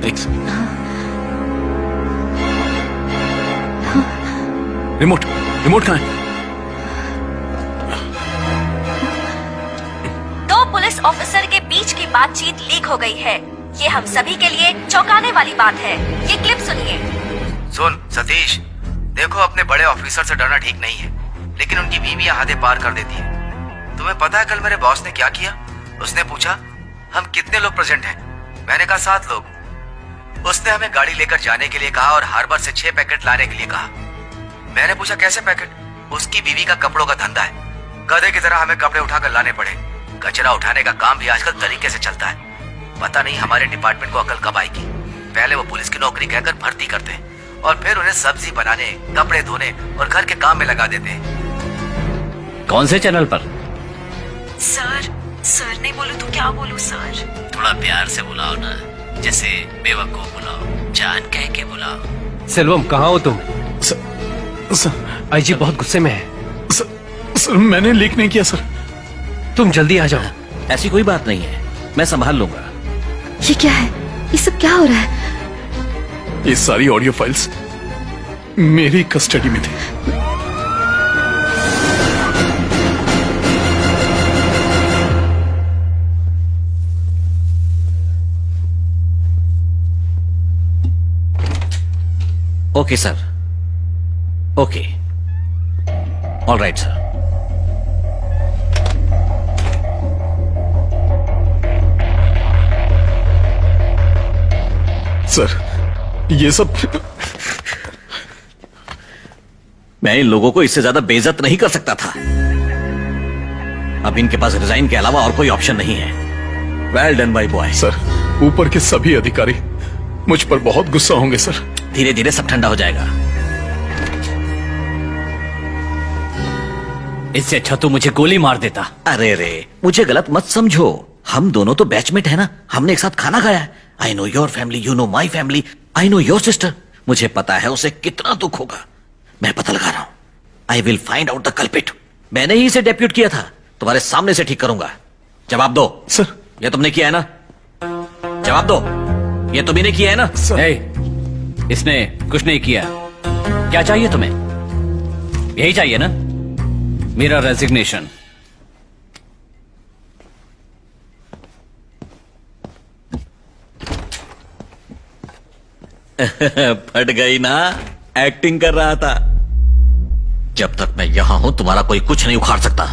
एक second. Remote remote कहाँ है? दो पुलिस ऑफिसर के बीच की बातचीत लीक हो गई है। ये हम सभी के लिए चौंकाने वाली बात है। ये क्लिप सुनिए। सुन सतीश, देखो अपने बड़े ऑफिसर से डरना ठीक नहीं है, लेकिन उनकी बीवियां हदें पार कर देती है। तुम्हें पता है कल मेरे बॉस ने क्या किया? उसने पूछा हम कितने लोग प्रेजेंट हैं। मैंने कहा 7 लोग। उसने हमें गाड़ी लेकर जाने के लिए कहा और हार्बर से 6 पैकेट लाने के लिए कहा। मैंने पूछा कैसे पैकेट? उसकी बीवी का कपड़ों का धंधा है, गधे की तरह हमें कपड़े उठाकर लाने पड़े। कचरा उठाने का काम भी आजकल तरीके से चलता है। पता नहीं हमारे डिपार्टमेंट को अकल कब आएगी। पहले वो पुलिस की नौकरी कहकर भर्ती करते हैं और फिर उन्हें सब्जी बनाने, कपड़े धोने और घर के काम में लगा देते हैं। कौन से चैनल पर? सर नहीं बोलूं तो क्या बोलूं सर? थोड़ा प्यार से बुलाओ ना, जैसे बेवकूफ बुलाओ, जान कह के बुलाओ। सेल्वम, कहाँ हो तुम? सर आईजी बहुत गुस्से में है। सर मैंने लीक नहीं किया सर। तुम जल्दी आ जाओ। ऐसी कोई बात नहीं है, मैं संभाल लूंगा। ये क्या है? ये सब क्या हो रहा है? ये सारी ऑडियो फाइल्स मेरी कस्टडी में थी। Okay sir, okay, all right sir. Sir ये सब मैं इन लोगों को इससे ज्यादा बेइज्जत नहीं कर सकता था। अब इनके पास रिजाइन के अलावा और कोई ऑप्शन नहीं है। Well done my boy. Sir ऊपर के सभी अधिकारी मुझ पर बहुत गुस्सा होंगे सर। धीरे धीरे सब ठंडा हो जाएगा। इससे अच्छा तू मुझे गोली मार देता। अरे रे, मुझे गलत मत समझो, हम दोनों तो बैचमेट है ना, हमने एक साथ खाना खाया है। I know your family, you know my family, I know your sister. मुझे पता है उसे कितना दुख होगा। मैं पता लगा रहा हूं। I will find out the culprit. मैंने ही इसे डेप्यूट किया था, तुम्हारे सामने से ठीक करूंगा। जवाब दो। सर ये तुमने किया है ना? जवाब दो, ये तुम्ही ने किया है ना? इसने कुछ नहीं किया। क्या चाहिए तुम्हें? यही चाहिए ना? मेरा रेजिग्नेशन। फट गई ना? एक्टिंग कर रहा था। जब तक मैं यहां हूं तुम्हारा कोई कुछ नहीं उखाड़ सकता।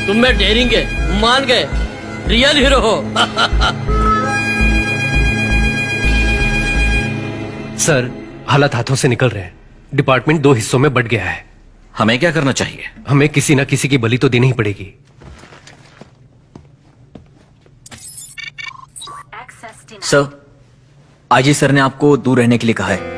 तुम में डेयरिंग है, मान गए, रियल हीरो हो। सर, हालात हाथों से निकल रहे हैं। डिपार्टमेंट 2 हिस्सों में बट गया है। हमें क्या करना चाहिए? हमें किसी न किसी की बलि तो देनी ही पड़ेगी। सर, आईजी सर ने आपको दूर रहने के लिए कहा है।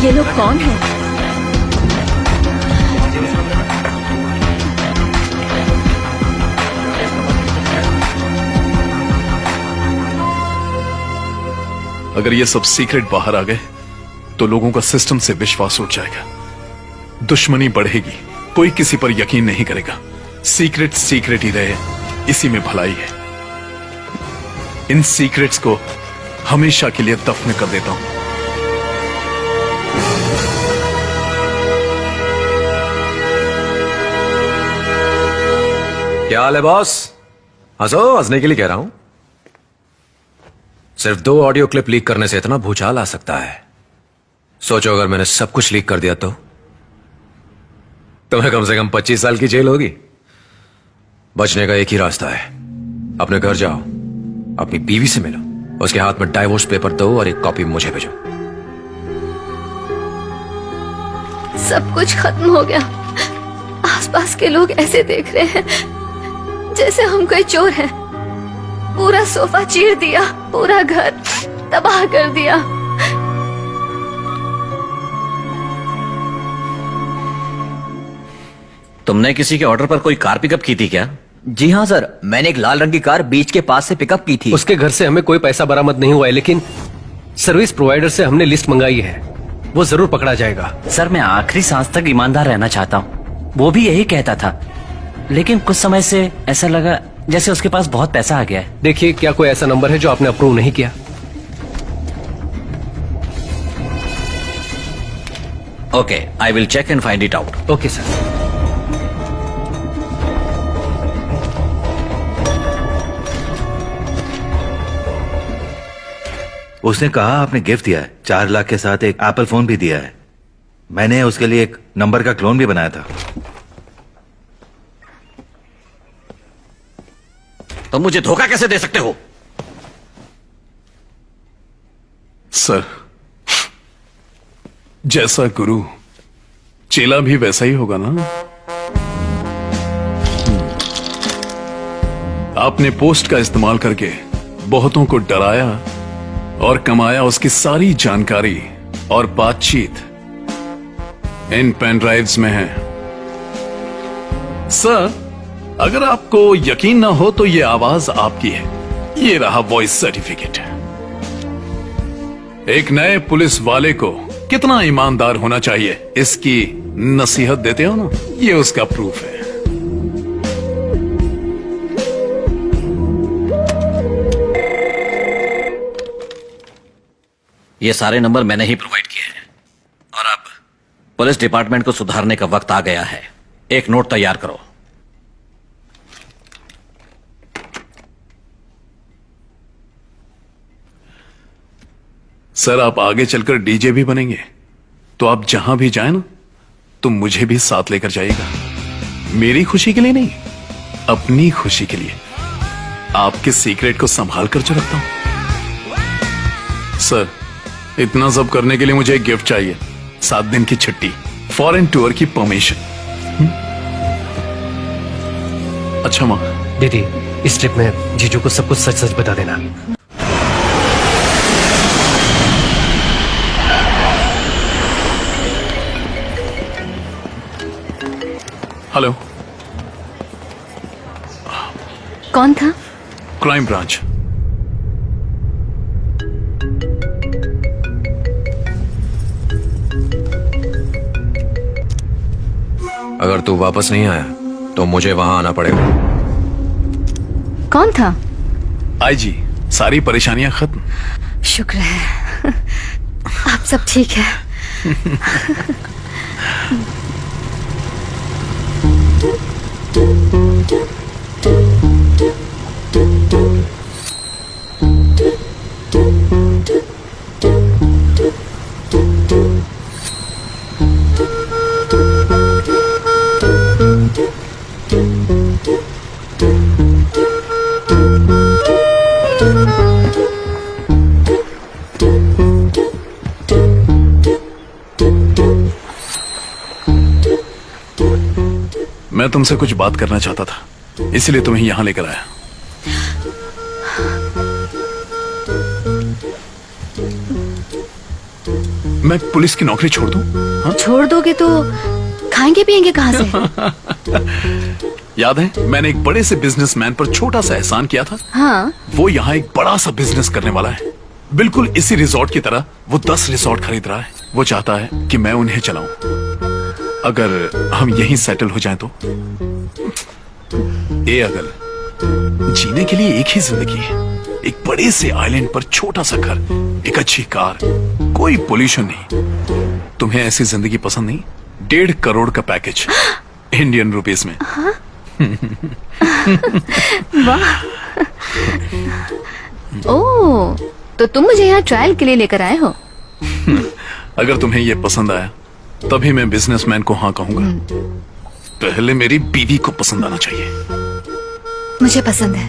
ये लोग कौन हैं? अगर ये सब सीक्रेट बाहर आ गए तो लोगों का सिस्टम से विश्वास उठ जाएगा, दुश्मनी बढ़ेगी, कोई किसी पर यकीन नहीं करेगा। सीक्रेट सीक्रेट ही रहे, इसी में भलाई है। इन सीक्रेट्स को हमेशा के लिए दफन कर देता हूं। क्या हाल है बॉस? हंसो, हंसने के लिए कह रहा हूं। सिर्फ 2 ऑडियो क्लिप लीक करने से इतना भूचाल आ सकता है। सोचो अगर मैंने सब कुछ लीक कर दिया तो तुम्हें कम से कम 25 साल की जेल होगी। बचने का एक ही रास्ता है, अपने घर जाओ, अपनी बीवी से मिलो, उसके हाथ में डाइवोर्स पेपर दो और एक कॉपी मुझे भेजो। सब कुछ खत्म हो गया। आसपास के लोग ऐसे देख रहे हैं जैसे हम कोई चोर हैं। पूरा सोफा चीर दिया, पूरा घर तबाह कर दिया। तुमने किसी के ऑर्डर पर कोई कार पिकअप की थी क्या? जी हाँ सर, मैंने एक लाल रंग की कार बीच के पास से पिकअप की थी। उसके घर से हमें कोई पैसा बरामद नहीं हुआ है, लेकिन सर्विस प्रोवाइडर से हमने लिस्ट मंगाई है, वो जरूर पकड़ा जाएगा। सर मैं आखिरी सांस तक ईमानदार रहना चाहता हूँ, वो भी यही कहता था, लेकिन कुछ समय से ऐसा लगा जैसे उसके पास बहुत पैसा आ गया है। देखिए क्या कोई ऐसा नंबर है जो आपने अप्रूव नहीं किया? Okay, I will check and find it out. Okay sir. उसने कहा आपने गिफ्ट दिया है, 4 लाख के साथ एक एप्पल फोन भी दिया है। मैंने उसके लिए एक नंबर का क्लोन भी बनाया था। तुम मुझे धोखा कैसे दे सकते हो? सर, जैसा गुरु चेला भी वैसा ही होगा ना। आपने पोस्ट का इस्तेमाल करके बहुतों को डराया और कमाया उसकी सारी जानकारी और बातचीत इन पेन ड्राइव्स में है। सर, अगर आपको यकीन ना हो तो ये आवाज आपकी है, ये रहा वॉइस सर्टिफिकेट। एक नए पुलिस वाले को कितना ईमानदार होना चाहिए इसकी नसीहत देते हो ना, ये उसका प्रूफ है। ये सारे नंबर मैंने ही प्रोवाइड किए हैं और अब पुलिस डिपार्टमेंट को सुधारने का वक्त आ गया है। एक नोट तैयार करो। सर, आप आगे चलकर डीजे भी बनेंगे तो आप जहां भी जाए ना तो मुझे भी साथ लेकर जाइएगा। मेरी खुशी के लिए नहीं, अपनी खुशी के लिए। आपके सीक्रेट को संभाल कर जो रखता हूं। सर, इतना सब करने के लिए मुझे एक गिफ्ट चाहिए, 7 दिन की छुट्टी, फॉरेन टूर की परमिशन। अच्छा मां, दीदी इस ट्रिप में जीजू को सब कुछ सच सच बता देना। हेलो, कौन था? Crime branch. अगर तू वापस नहीं आया तो मुझे वहां आना पड़ेगा। कौन था? आईजी, सारी परेशानियां खत्म। शुक्र है आप सब ठीक है। मैं तुमसे कुछ बात करना चाहता था, इसलिए तुम्हें यहां लेकर आया। मैं पुलिस की नौकरी छोड़ दूं? हाँ? छोड़ दोगे तो खाएंगे पिएंगे कहाँ से? याद है मैंने एक बड़े से बिजनेसमैन पर छोटा सा एहसान किया था। हाँ, वो यहाँ एक बड़ा सा बिजनेस करने वाला है, बिल्कुल इसी रिजॉर्ट की तरह। वो 10 रिजॉर्ट खरीद रहा है। वो चाहता है कि मैं उन्हें चलाऊं। अगर हम यहीं सेटल हो जाएं तो। ये अगर जीने के लिए एक ही जिंदगी है, एक बड़े से आइलैंड पर छोटा सा घर, एक अच्छी कार, कोई पोल्यूशन नहीं। तुम्हें ऐसी जिंदगी पसंद नहीं? 1.5 करोड़ का पैकेज इंडियन रुपीस में। वाह। ओह, तो तुम मुझे यहाँ ट्रायल के लिए लेकर आए हो? अगर तुम्हें यह पसंद आया तभी मैं बिजनेसमैन को हाँ कहूंगा। पहले मेरी बीवी को पसंद आना चाहिए। मुझे पसंद है।